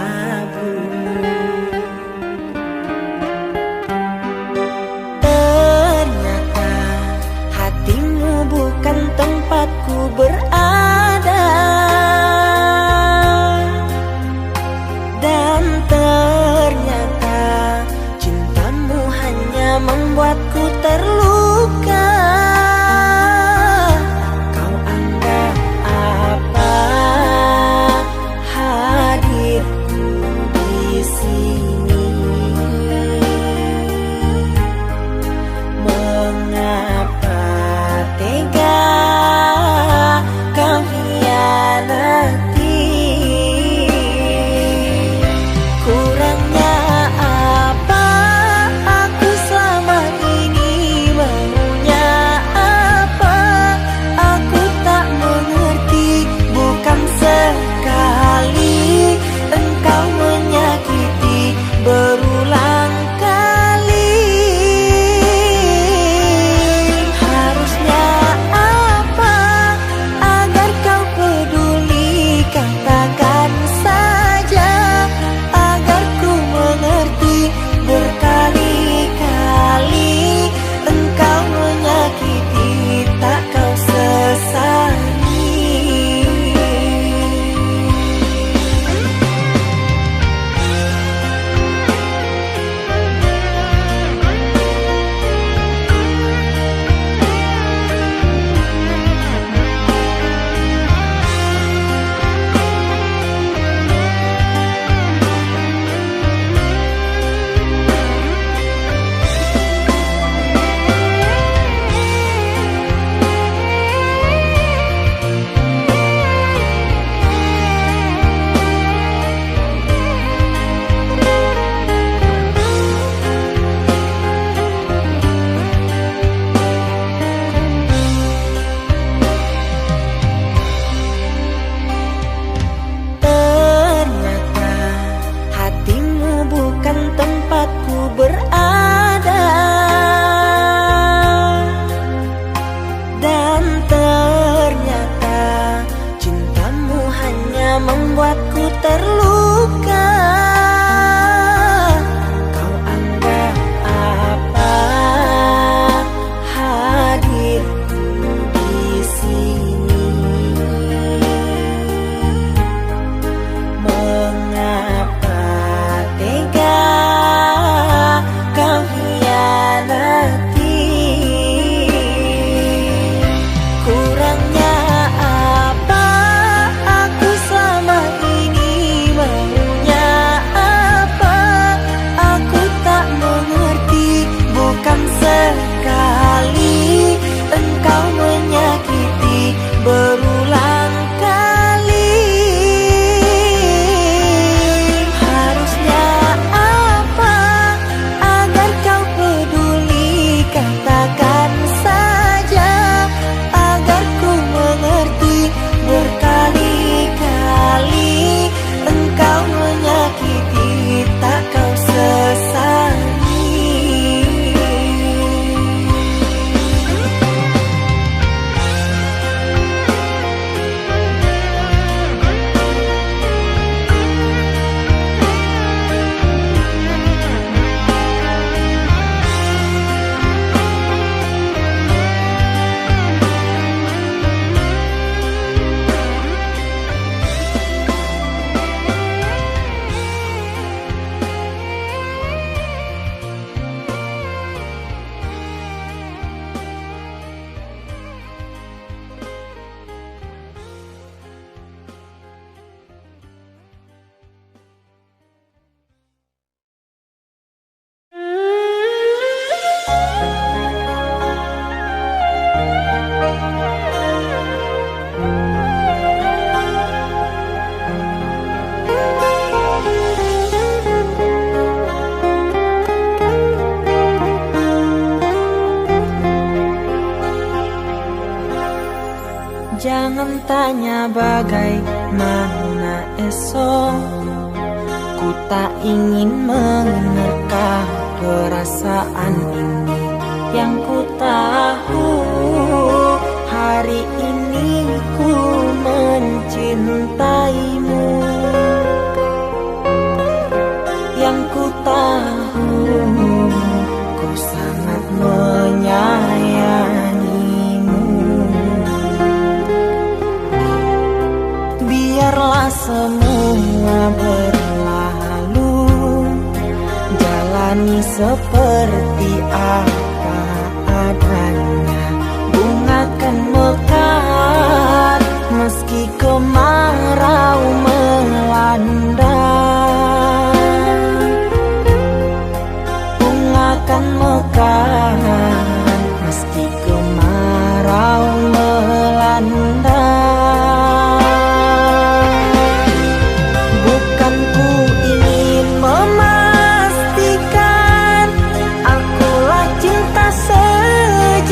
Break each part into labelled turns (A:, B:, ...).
A: labu. Ternyata hatimu bukan tempatku berada, dan ternyata cintamu hanya membuatku terluka. Kau anggap apa hadirku di sini? Mengapa tega kau hianati? Kurangnya apa aku selama ini? Maunya apa aku tak mengerti. Bukan sekali engkau menyakiti, berulang kali. Harusnya apa agar kau peduli? Katakan saja agar ku mengerti. Berkali-kali engkau menyakiti, tak kau sesali. Ternyata hatimu bukan tempatku berada, dan ternyata cintamu hanya membuatku terluka. Kau anggap apa hadirku di sini? Mengapa tega kau hianati? Kurangnya apa aku selama ini? Maunya apa aku tak mengerti. Bukan sekali engkau menyakiti, berulang kali. Harusnya apa agar kau peduli? Katakan saja agar ku mengerti. Berkali-kali engkau menyakiti, tak kau sesali. Jangan tanya bagaimana esok, ku tak ingin menerka perasaan ini. Yang ku tahu hari ini ku mencintaimu. seperti apa adanya. Bunga kan mekar meski kemarau melanda. Bunga kan mekar meski kemarau melanda. Bukan ku ingin memastikan akulah cinta sejatimu.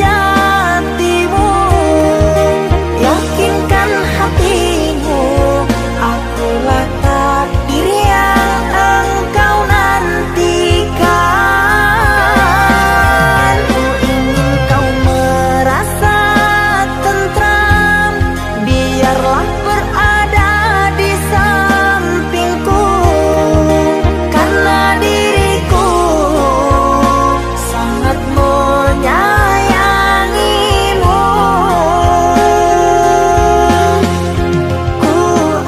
A: Yakinkan hatimu, akulah takdir yang engkau nantikan. Ku ingin kau merasa tentram, biarlah berada di sampingku, karena diriku sangat menyayangimu. Ku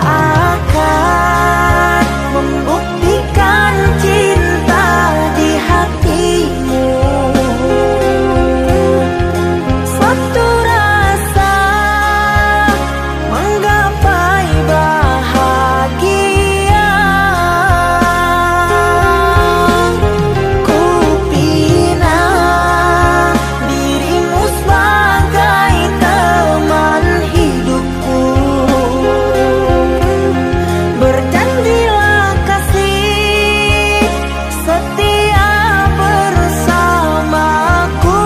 A: akan membuktikan cinta di hatimu. Satu rasa menggapai bahagia. Ku pinang dirimu sebagai teman hidupku. Berjanjilah kasih setia bersamaku.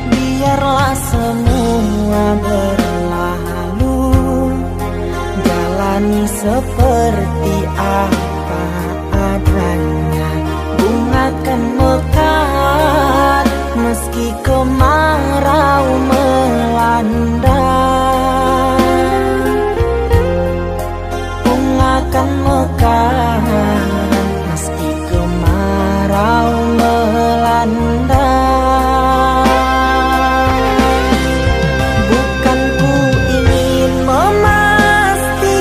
A: Biarlah semua berlalu, jalani seperti apa adanya. Bunga kan mekar meski kemarau melanda. Bunga kan mekar meski kemarau melanda. Bukan ku ingin memastikan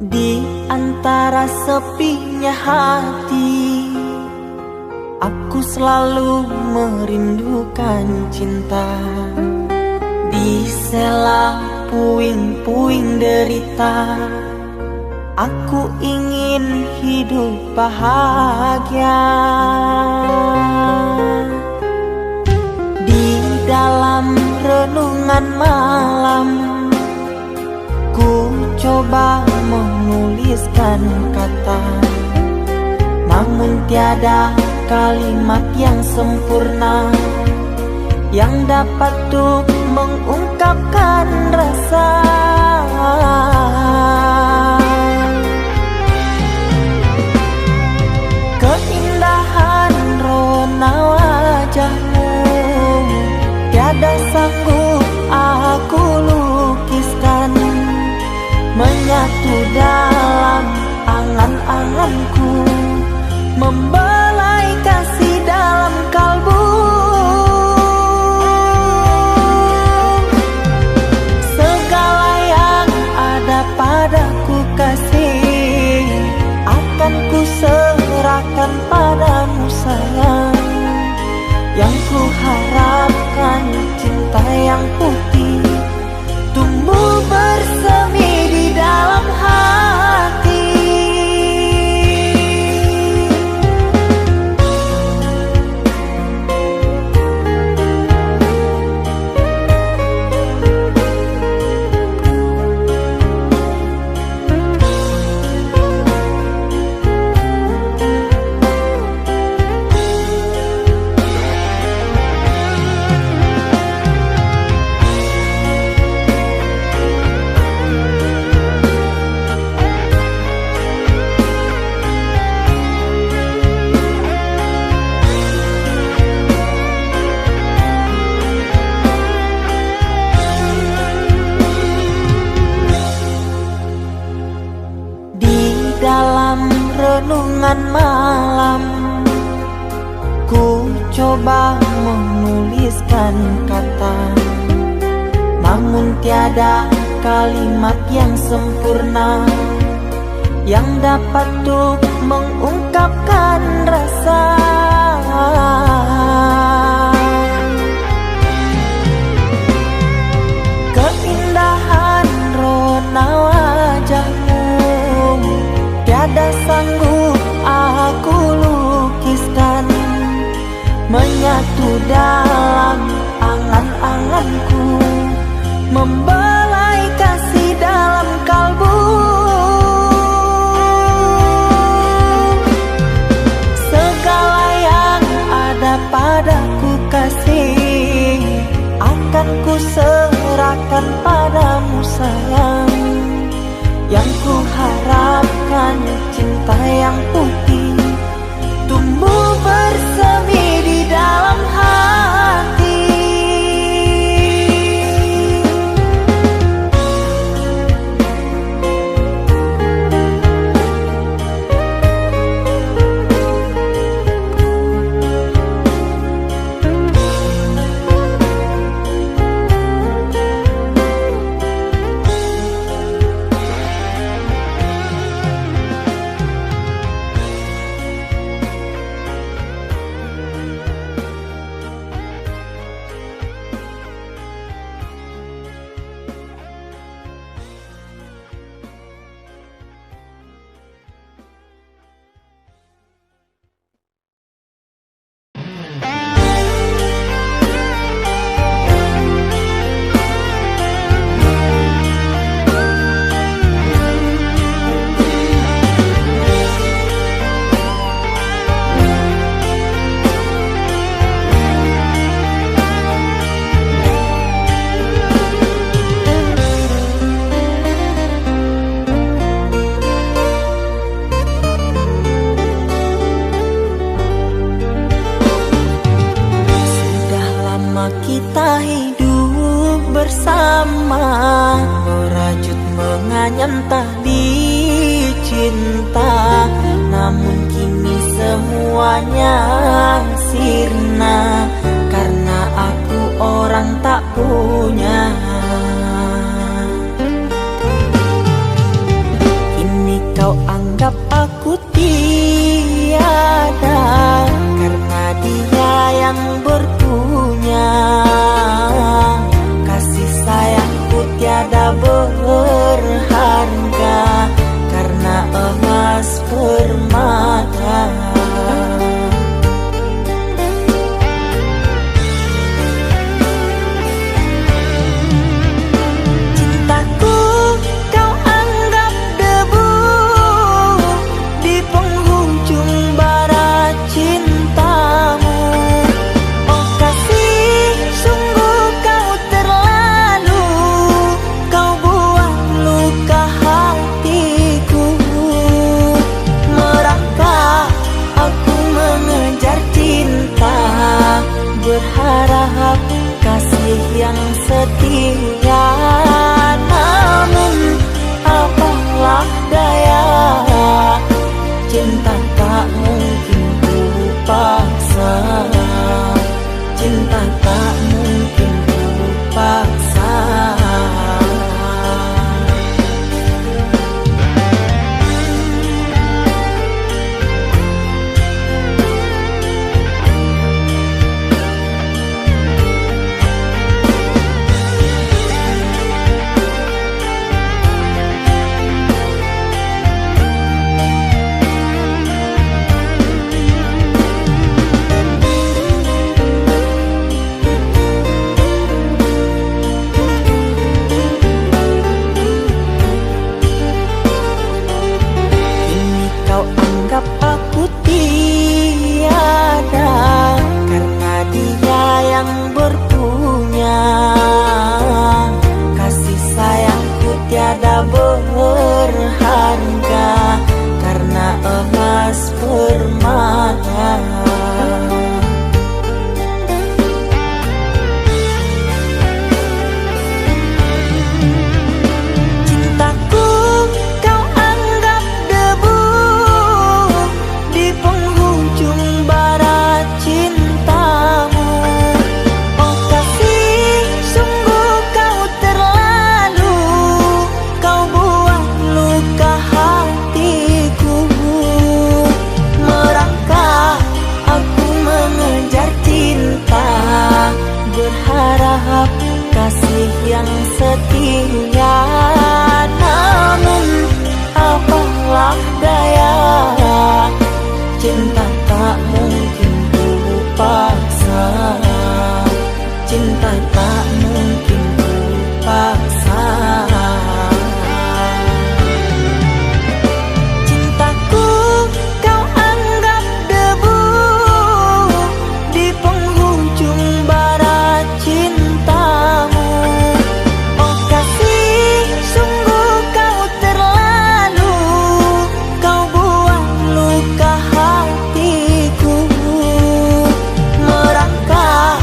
A: Di antara sepinya hati, aku selalu merindukan cinta. Di sela puing-puing derita, aku ingin hidup bahagia. Di dalam renungan malam, ku coba menuliskan kata, namun tiada kalimat yang sempurna yang dapat untuk mengungkapkan rasa. Keindahan rona wajahmu tiada sanggup aku lukiskan, menyatu dalam angan-anganku, membelai kasih dalam kalbu. Segala yang ada padaku kasih, akan ku serahkan padamu sayang. Yang ku harapkan cinta yang putih tumbuh bersemi di dalam hati. Dalam renungan malam, ku coba menuliskan kata, namun tiada kalimat yang sempurna yang dapat untuk mengungkapkan rasa. Keindahan rona wajahmu tiada sanggup aku lukiskan, menyatu dalam angan-anganku, membelai kasih dalam kalbu. Segala yang ada padaku kasih, akan ku serahkan padamu sayang. Yang ku harapkan cinta yang putih tumbuh bersemi di dalam hati. Kita hidup bersama, merajut menganyam tali cinta, namun kini semuanya sirna karena aku orang tak punya. Kini berharap kasih yang setia. Namun apalah daya, cinta tak mungkin ku paksa. Cinta tak mungkin ku paksa. Tiada berharga karena emas permata. Cintaku kau anggap debu di penghujung bara cintamu. Oh kasih, sungguh kau terlalu, kau buat luka hatiku. Merangkak aku mengejar cinta, berharap kasih yang setia. Namun apalah daya, cinta tak mungkin ku paksa. Cinta tak mungkin ku paksa. Cintaku kau anggap debu di penghujung bara cintamu. Oh kasih, sungguh kau terlalu, kau buat luka hatiku. Merangkak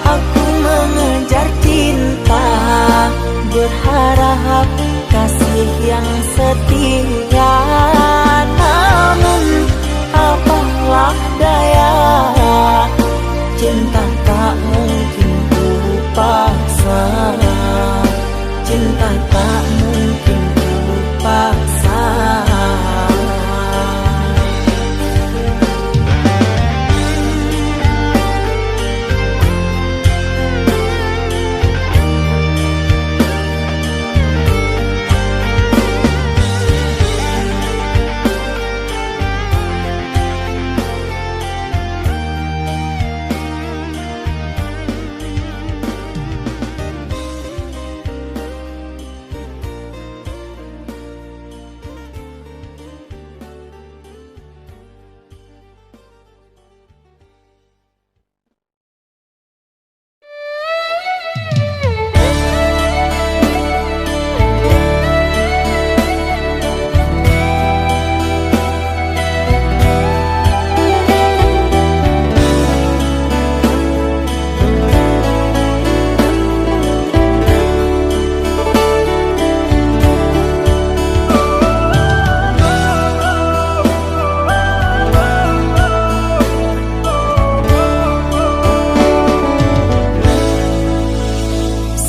A: aku mengejar cinta, berharap kasih yang setia. Namun apalah daya, cinta tak mungkin ku paksa. Cinta tak mungkin ku paksa.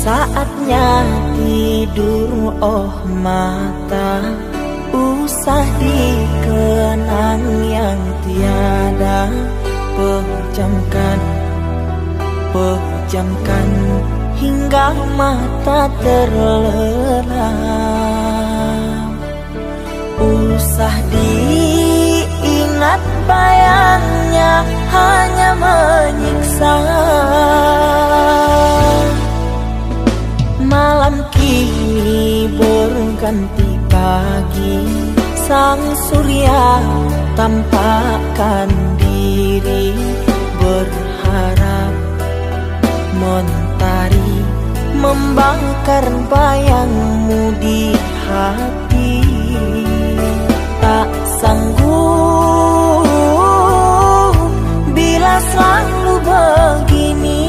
A: Saatnya tidur, oh mata, usah dikenang yang tiada. Pejamkan hingga mata terlelap. Usah diingat bayangnya, hanya menyiksa. Malam kini berganti pagi, sang surya tampakkan diri, berharap mentari membakar bayangmu di hati. Tak sanggup bila selalu begini,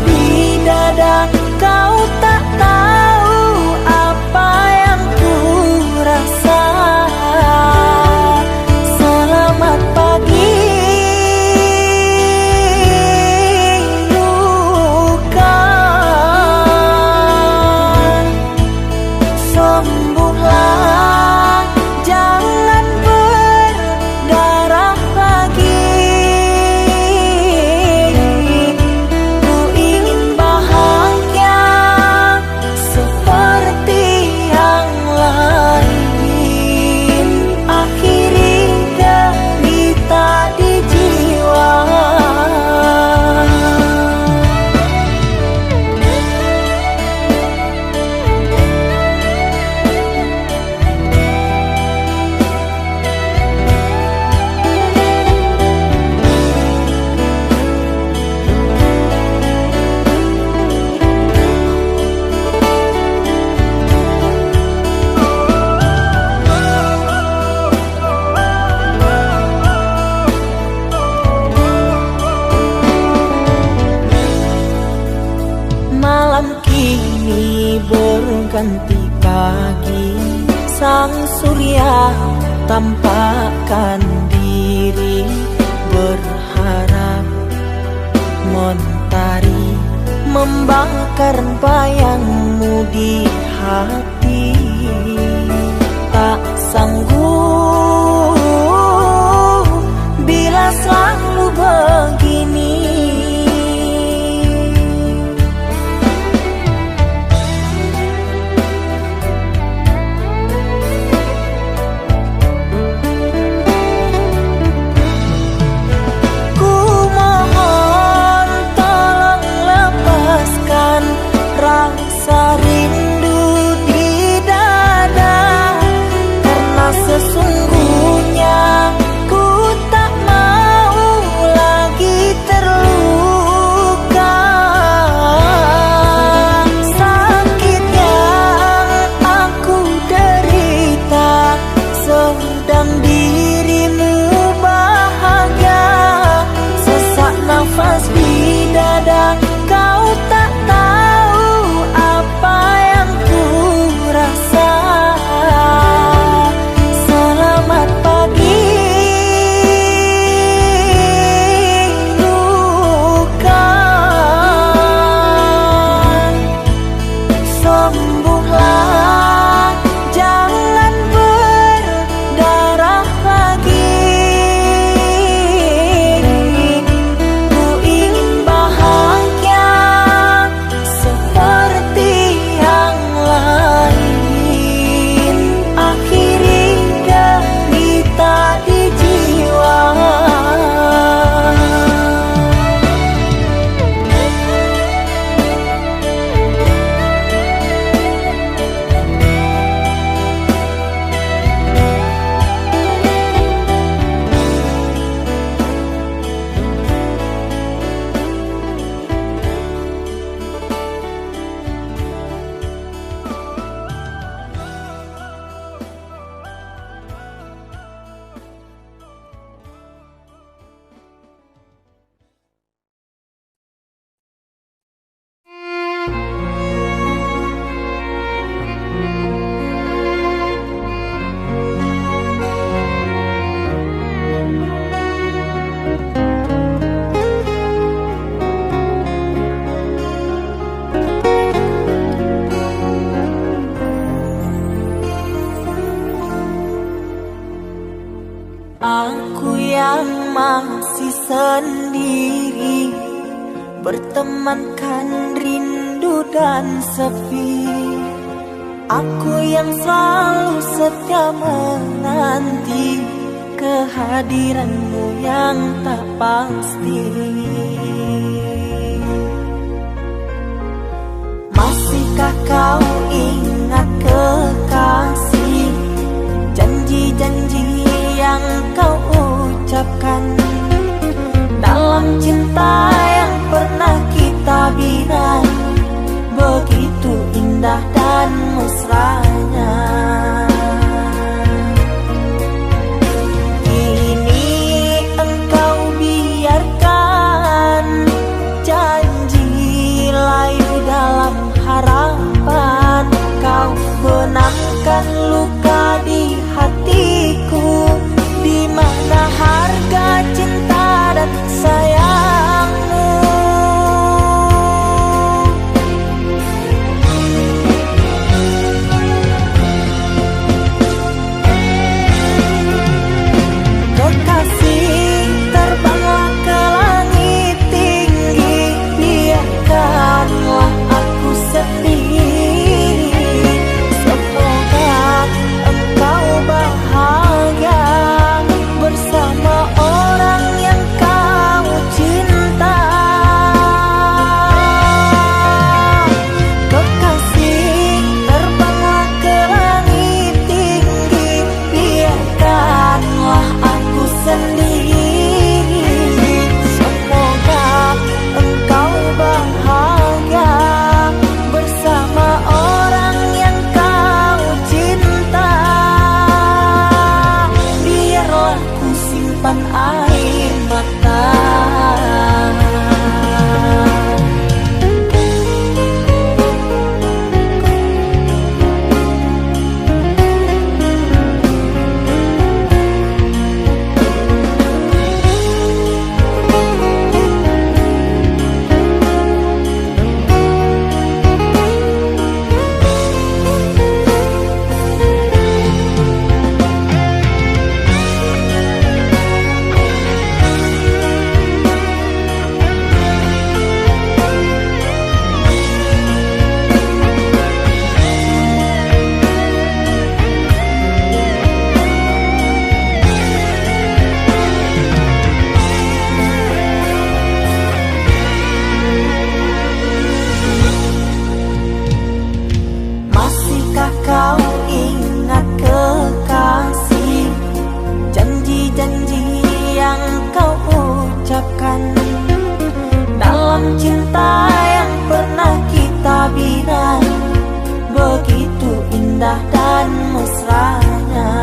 A: di dada, kau tak tahu apa yang ku rasa. Selamat pagi luka, sembuhlah, jangan berdarah lagi. Ku ingin bahagia seperti yang lain, akhiri derita di jiwa. Malam kini berganti pagi, sang surya tampakkan diri, berharap mentari membakar bayangmu di hati. Tak sanggup bila selalu begini. Ku mohon tolong lepaskan rasa rindu di dada, karena sesungguhnya ku tak mau lagi terluka. Sakit yang aku derita, sedang dirimu bahagia. Sesak nafas di dada, kau tak tahu apa yang ku rasa. Selamat pagi luka, sembuhlah, jangan berdarah lagi. Ku ingin bahagia seperti yang lain, akhiri derita di jiwa. Aku yang masih sendiri, bertemankan rindu dan sepi. Aku yang selalu setia menanti kehadiranmu yang tak pasti. Masihkah kau ingat kekasih, janji-janji yang kau ucapkan dalam cinta yang pernah kita bina, begitu indah dan mesranya. Kini engkau biarkan janji indah dan mesranya.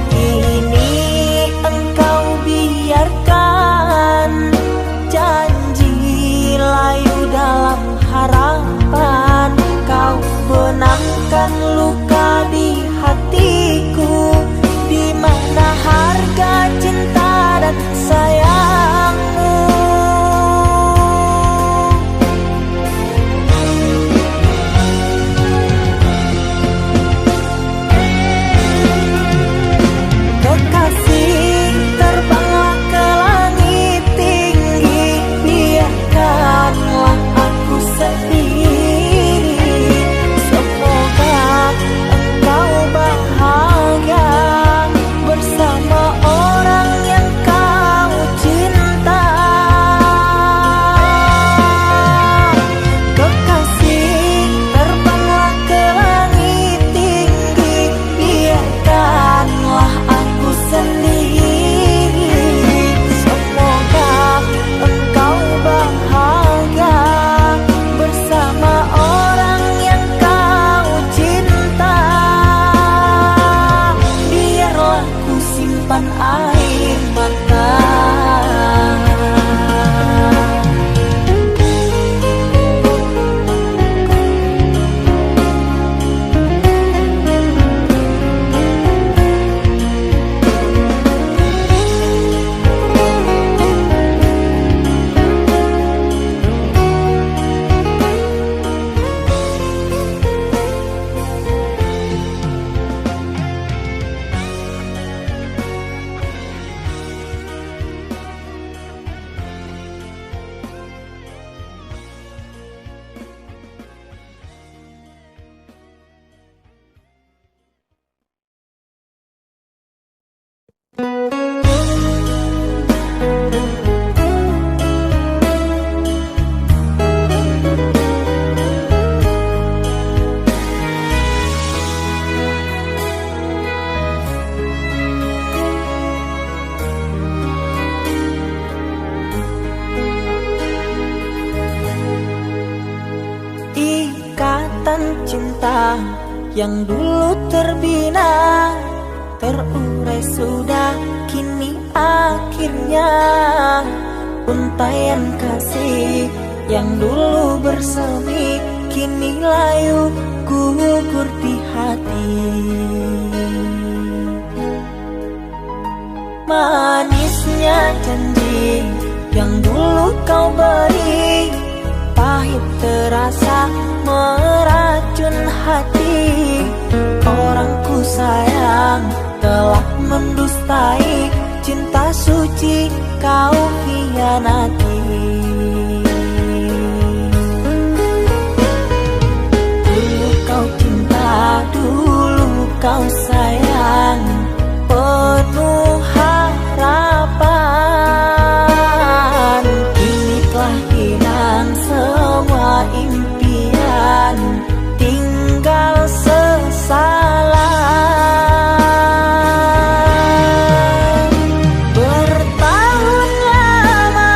A: Kini engkau biarkan janji layu dalam harapan. Kau benamkan luka di hatiku, di mana harga cinta dan sayangmu. Kekasih, terbanglah ke langit tinggi, biarkanlah aku sendiri. Semoga engkau bahagia bersama orang yang kau cinta. Kekasih, terbanglah ke langit tinggi, biarkanlah aku sendiri. Semoga engkau bahagia bersama orang yang kau cinta. Biarlah ku simpan air mata. Ikatan cinta yang dulu terbina, terurai sudah kini akhirnya. Untaian kasih yang dulu bersemi, kini layu gugur di hati. Manisnya janji yang dulu kau beri, pahit terasa meracun hati. Orang ku sayang telah mendustai, cinta suci kau hianati. Dulu kau cinta, dulu kau sayang, penuh harapan. Kini telah hilang semua impian, tinggal sesalan. Bertahun lama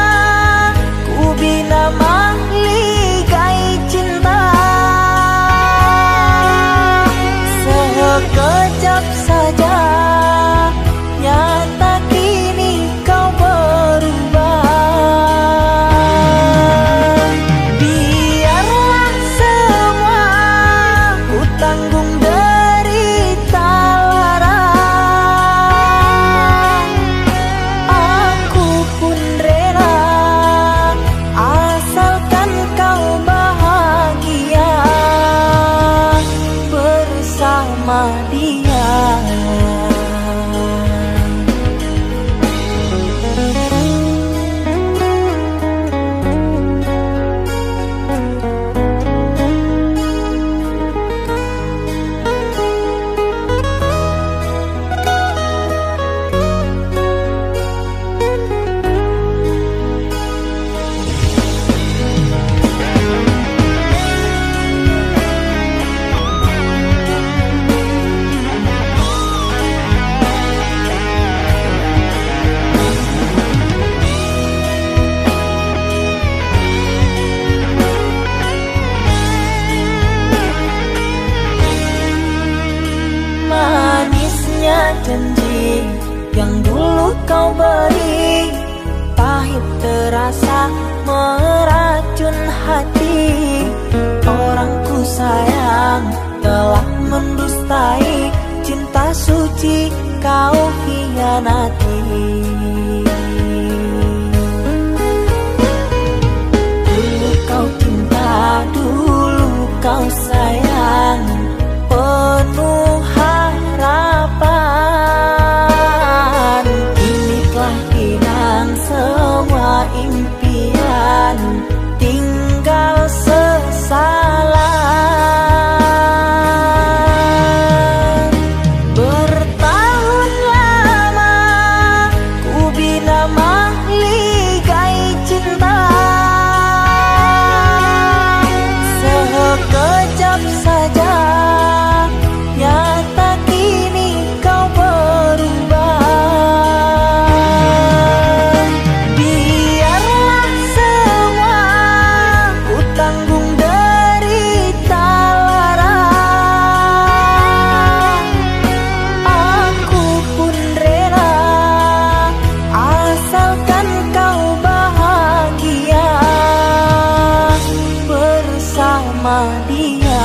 A: janji yang dulu kau beri, pahit terasa meracun hati. Orang ku sayang telah mendustai cinta suci kau hianati. Dulu kau cinta, dulu kau sayang, penuh harapan. Kini telah hilang semua impian, tinggal sesalan. Bertahun lama ku bina mahligai cinta, sekejap saja nyata kini kau berubah. Biarlah semua ku tanggung derita lara, aku pun rela asalkan kau bahagia bersama dia.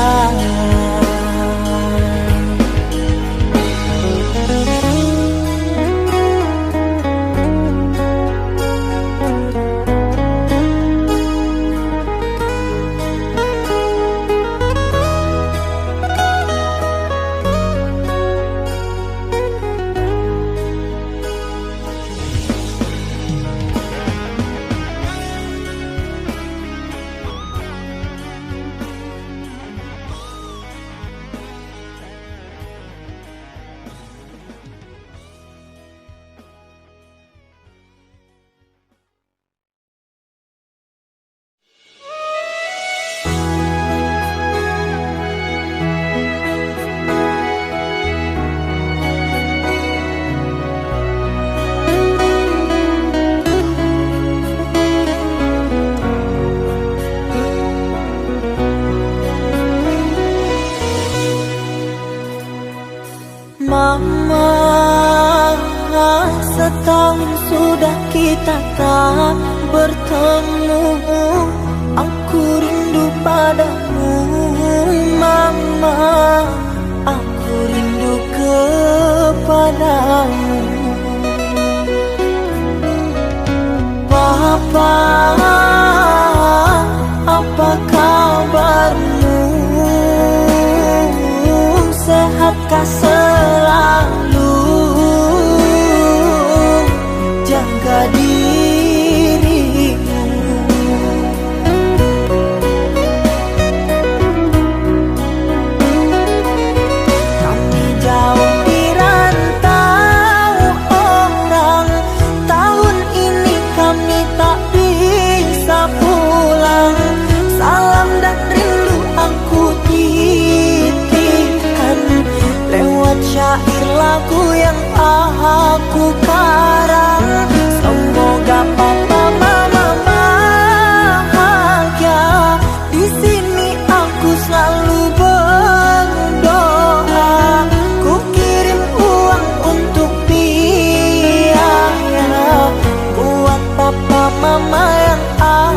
A: Mama, setahun sudah kita tak bertemu. Aku rindu padamu, Mama. Aku rindu kepadamu. Papa, apa kabarmu? Sehatkah selalu? Jaga dirimu. Kami jauh di rantau orang, tahun ini kami tak bisa pulang. Salam dan rindu aku titipkan lewat syair lagu yang aku karang. Semoga papa mama bahagia. Di sini aku selalu berdoa. Ku kirim uang untuk biaya buat papa mama yang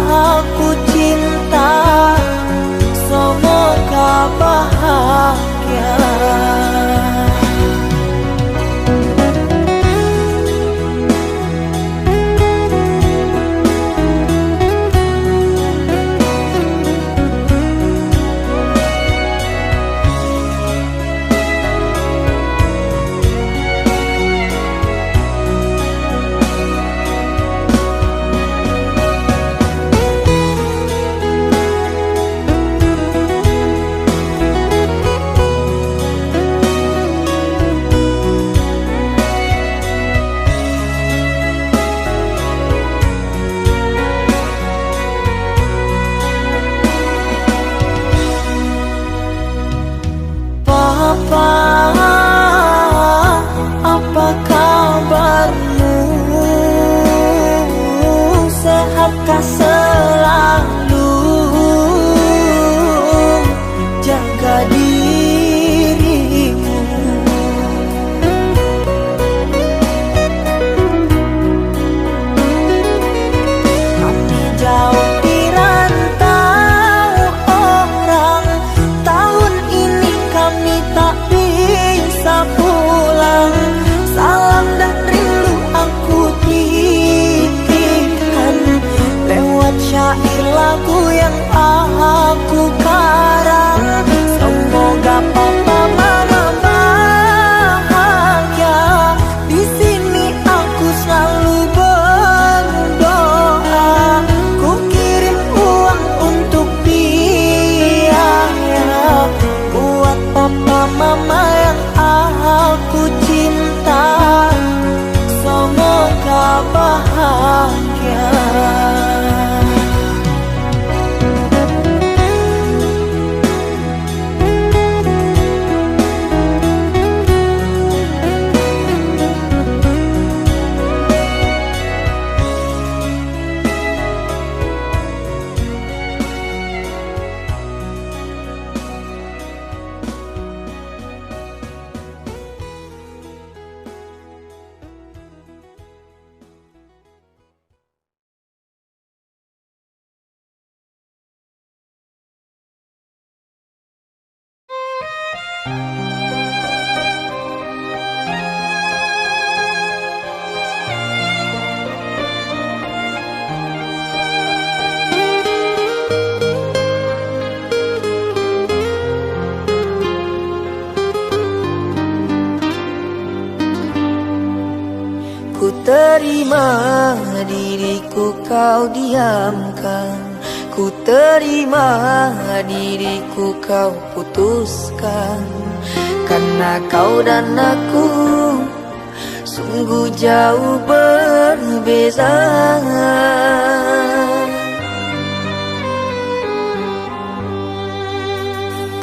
A: aku cinta. Semoga bahagia. syair lagu yang aku karang. Semoga papa mama bahagia. Di sini aku selalu berdoa. Ku kirim uang untuk biaya buat papa mama yang aku cinta. Semoga bahagia. Ku terima diriku kau diamkan, ku terima diriku kau putuskan. Karena kau dan aku sungguh jauh berbeza.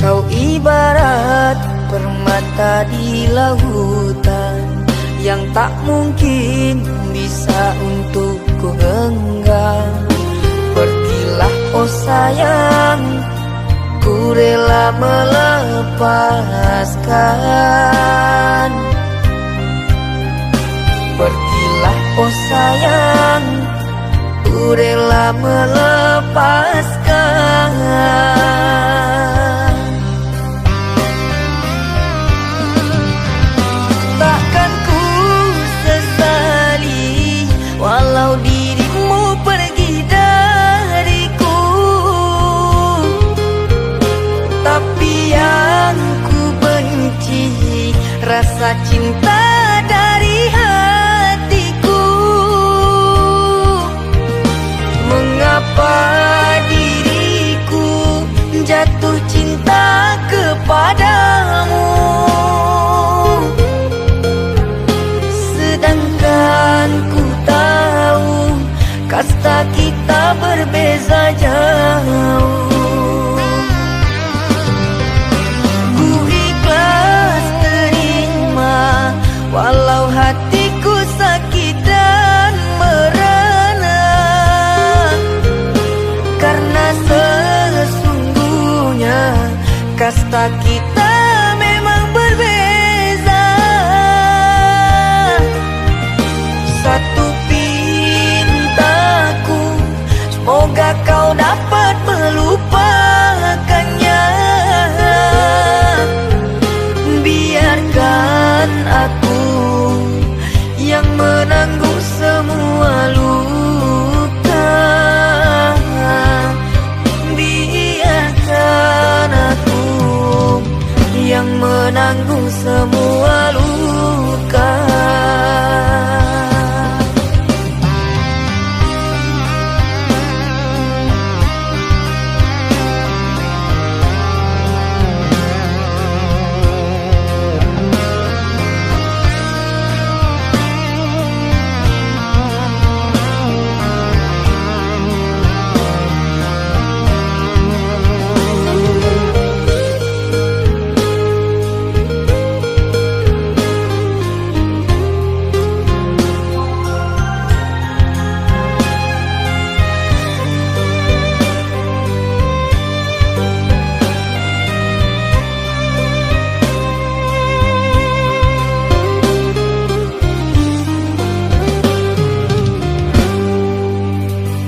A: Kau ibarat permata di lautan yang tak mungkin bisa untuk ku genggam. Pergilah oh sayang, ku rela melepaskan. Pergilah oh sayang, ku rela melepaskan. Takkan ku sesali walau dirimu pergi dariku. Tapi yang ku benci rasa cinta dari hatiku. Mengapa diriku jatuh cinta kepadamu, sedangkan ku tahu kasta kita berbeza jauh. Ku ikhlas terima walau hatiku sakit dan merana. Karena sesungguhnya kasta kita memang berbeza. Satu pintaku, semoga kau dapat melupakannya. Biarkan aku yang menanggung semua luka. Biarkan aku yang menanggung semua luka.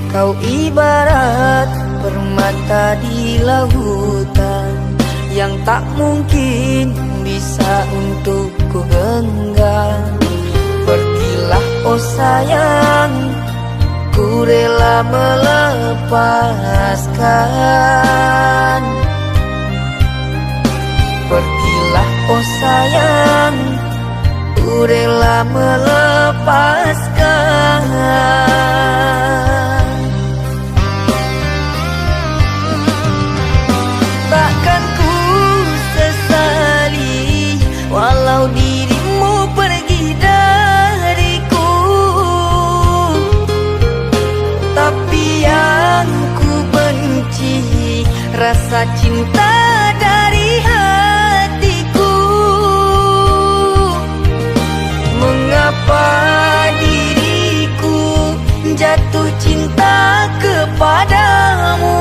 A: Kau ibarat permata di lautan yang tak mungkin bisa untuk ku genggam. Pergilah oh sayang, ku rela melepaskan.
B: melepaskan. Pergilah oh sayang, ku rela melepaskan. Takkan ku sesali walau dirimu pergi dariku, tapi yang ku benci rasa cinta dari hatiku. Mengapa diriku jatuh cinta kepadamu,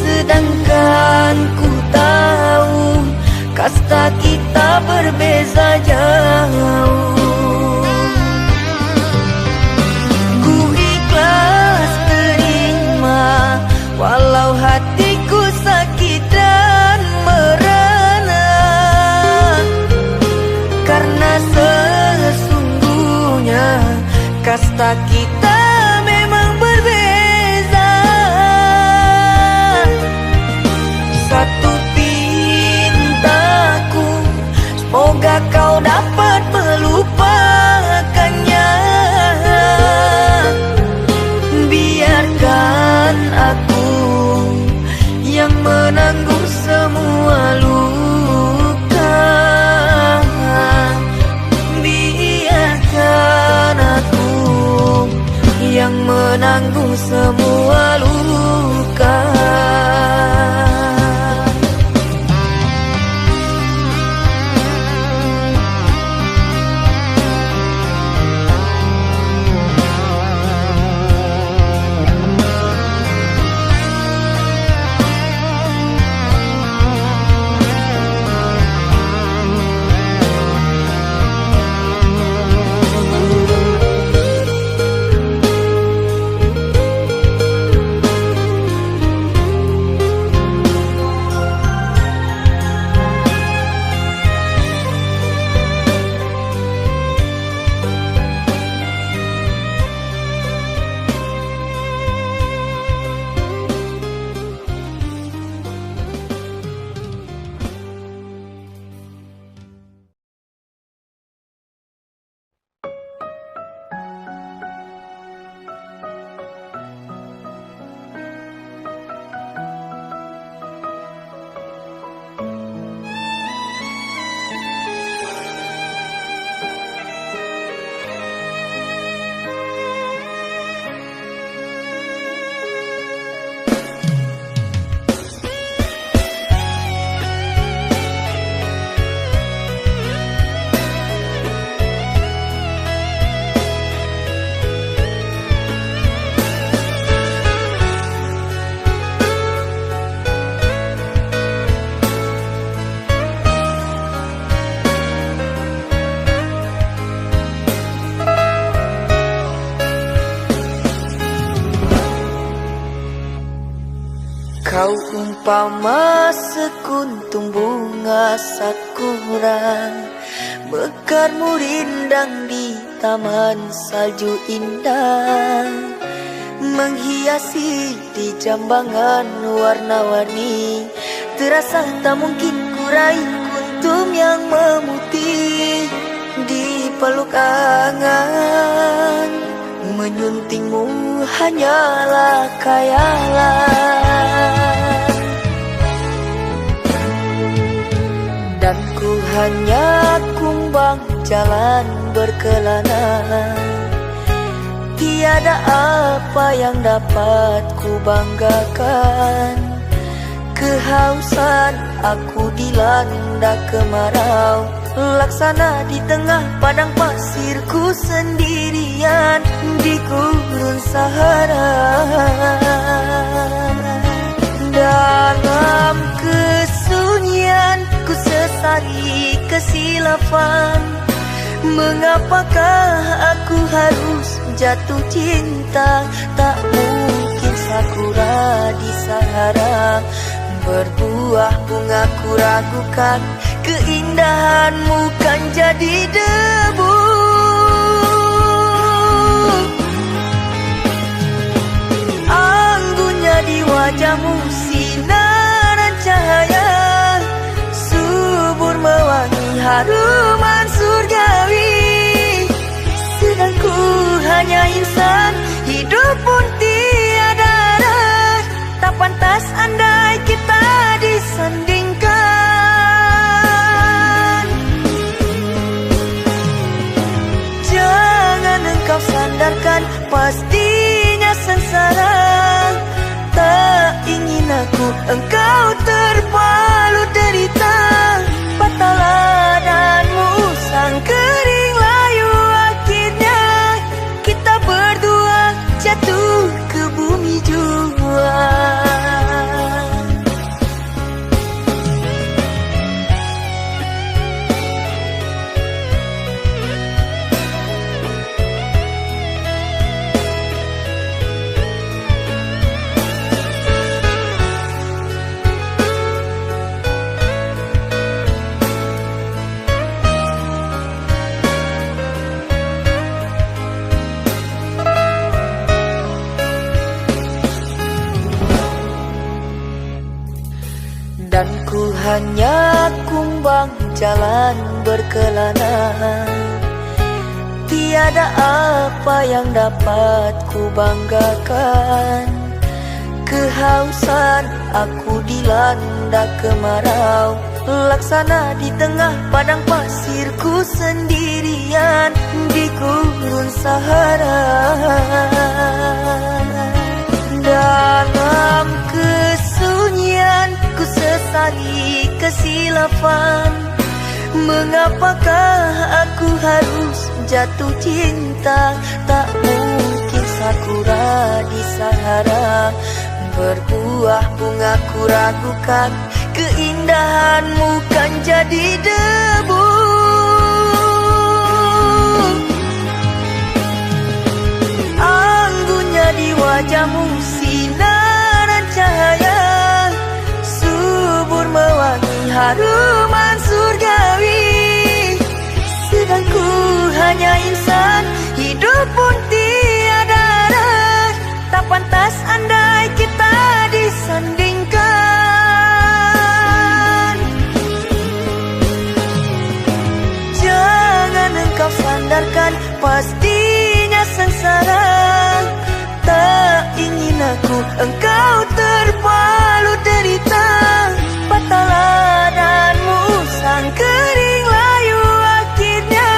B: sedangkan ku tahu kasta kita berbeza jauh. Ku ikhlas terima walau hatiku sakit dan merana, karena sesungguhnya kasta kita memang berbeza. Satu pintaku, semoga kau dapat melupakannya. Biarkan aku yang menanggung semua luka. Biarkan aku yang menanggung semua luka. Kau umpama sekuntum bunga sakura, mekarmu rindang di taman salju indah, menghiasi di jambangan warna-warni. Terasa tak mungkin kurai kuntum yang memutih di peluk angan. Menyuntingmu hanyalah khayalan, dan ku hanya kumbang jalan berkelana. Tiada apa yang dapat ku banggakan. Kehausan aku dilanda kemarau, laksana di tengah padang pasirku sendirian di gurun Sahara. Dalam kesunyian ku sesali kesilafan. Mengapakah aku harus jatuh cinta? Tak mungkin sakura di Sahara berbuah bunga, ku ragukan keindahanmu kan jadi debu. hanya insan, hidup pun tiada arah. Tak pantas andai kita disandingkan. Jangan engkau sandarkan, pastinya sengsara. Tak ingin aku engkau terpalu derita. Patahlah dan musang kering layu, akhirnya kita berdua jatuh ke bumi jua. Dan ku hanya kumbang jalan berkelana. Tiada apa yang dapat ku banggakan. Kehausan aku dilanda kemarau, laksana di tengah padang pasirku sendirian di gurun Sahara. Dalam kesunyian ku sesali kesilapan. Mengapakah aku harus jatuh cinta? Tak mungkin sakura di Sahara berbuah bunga, ku ragukan keindahanmu kan jadi debu. Anggunnya di wajahmu sinaran cahaya, subur mewangi haruman surgawi. Sedang ku hanya insan, hidup pun tiada arah. Tak pantas andai kita disandingkan. Jangan engkau sandarkan, pastinya sengsara. Tak ingin aku engkau terpalu derita. Patahlah dan musang kering layu, akhirnya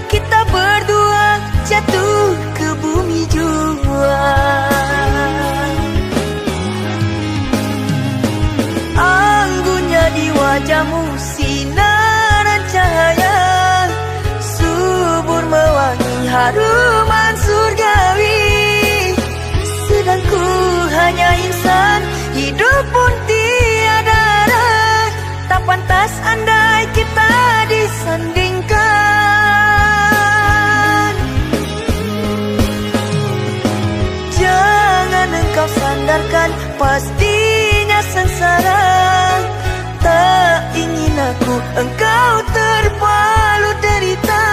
B: kita berdua jatuh ke bumi jua. Anggunnya di wajahmu sinaran cahaya, subur mewangi haruman surgawi. Sedang ku hanya insan, hidup pun tiada arah. Tak pantas andai kita disandingkan. Jangan engkau sandarkan, pastinya sengsara. Tak ingin aku engkau terpalu derita.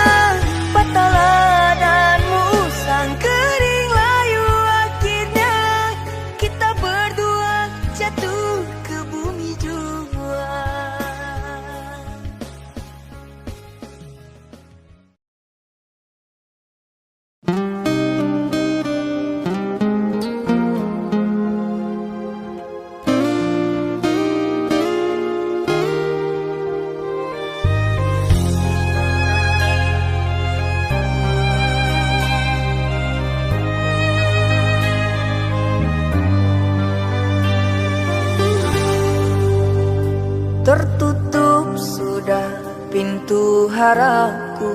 B: Patahlah dan musang kering layu, akhirnya kita berdua jatuh ke bumi jua. Tertutup sudah pintu harapku,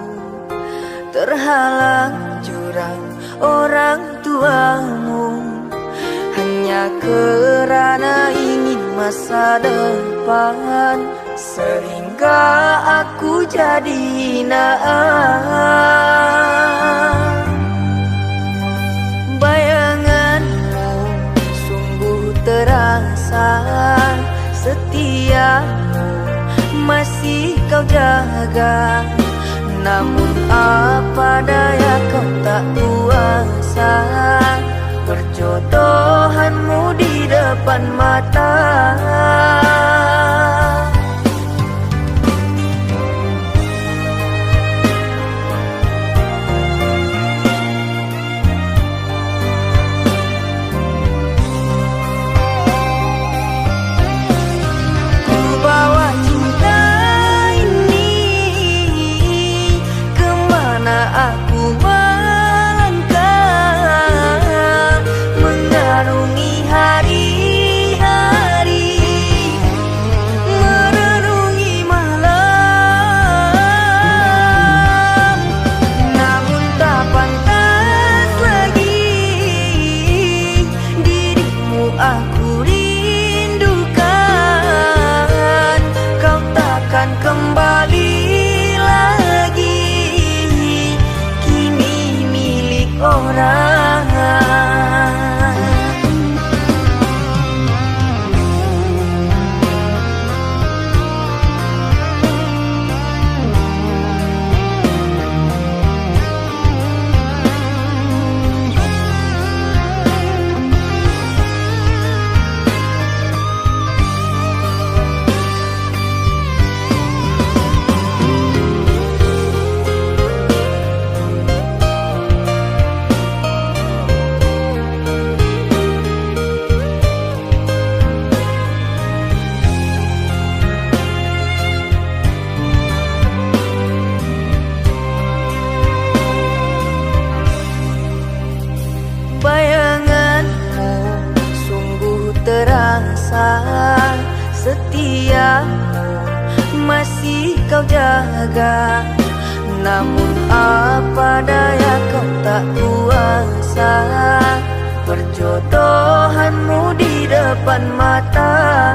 B: terhalang jurang orang tuamu. Hanya kerana ingin masa depan, sehingga aku jadi naas. Bayanganmu sungguh terasa, setiamu masih kau jaga. Namun apa daya kau tak kuasa, perjodohanmu di depan mata. rasa setiamu masih kau jaga. Namun apa daya kau tak kuasa, perjodohanmu di depan mata